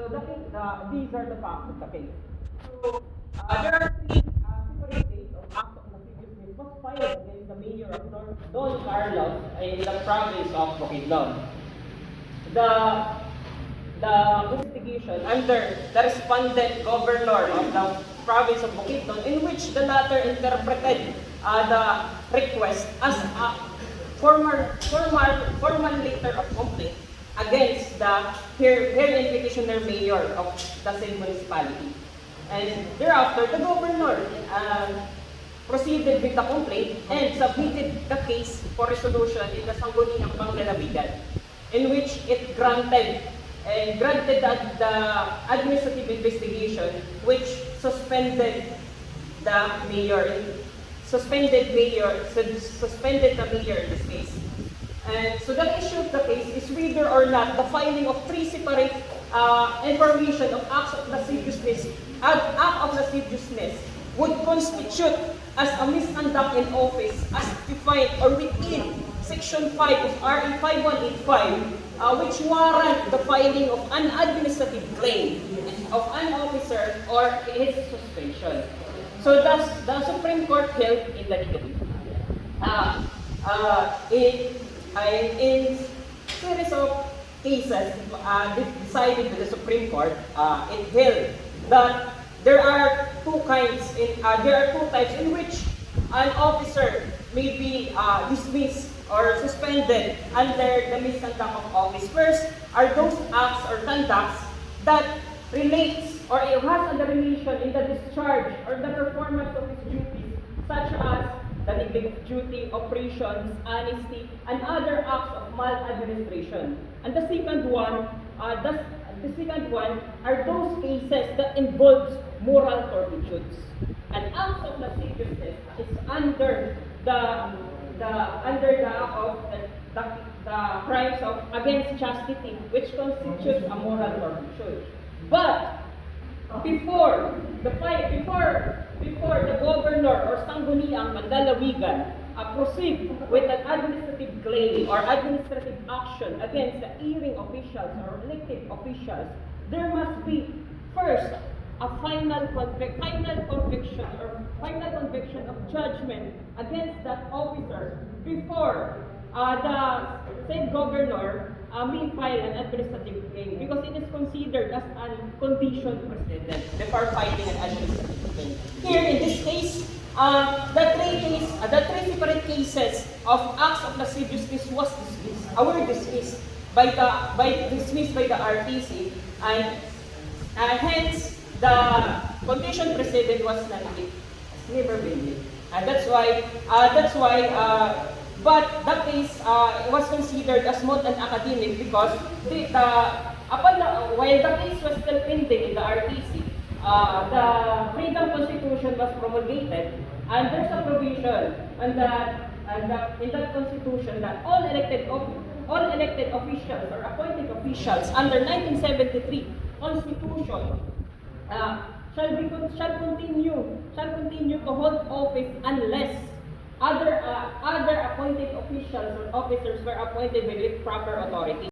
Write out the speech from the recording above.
So these are the facts of the case. So there are three separate cases of acts of lasciviousness was filed against the mayor of Don Carlos in the province of Bukidnon. The investigation under the respondent governor of the province of Bukidnon, in which the latter interpreted the request as a formal letter of complaint against the herein petitioner mayor of the same municipality. And thereafter, the governor proceeded with the complaint and submitted the case for resolution in the Sangguniang Panglalawigan, in which it granted the administrative investigation, which suspended the mayor in this case. And so the issue of the case is whether or not the filing of three separate information of acts of lasciviousness would constitute as a misconduct in office as defined or within Section 5 of RE 5185, which warrant the filing of an administrative claim of an officer or his suspension. So thus, the Supreme Court held in the in series of cases decided by the Supreme Court, it held that there are two types in which an officer may be dismissed or suspended under the misconduct of office. First are those acts or conducts that relates or it has a relation in the discharge or the performance of his duties, such as the neglect of duty, operations, honesty, and other acts of maladministration. And the second one are those cases that involves moral turpitudes. And acts of lasciviousness is under the crimes of against chastity, which constitutes a moral turpitude. But before the governor or Sangguniang Panglalawigan proceed with an administrative claim or administrative action against the hearing officials or elected officials, there must be first a final conviction of judgment against that officer before the same governor may file an administrative claim, because it is considered as a condition precedent before filing an administrative claim. Here in this case, the three separate cases of acts of lasciviousness were dismissed by the RTC, and hence the condition precedent was never been made. And that's why but the case was considered as moot and academic because while the case was still pending in the RTC, the Freedom Constitution was promulgated, and there's a provision in that Constitution that all elected officials or appointed officials under 1973 Constitution shall continue to hold office unless other appointed officials or officers were appointed with proper authority.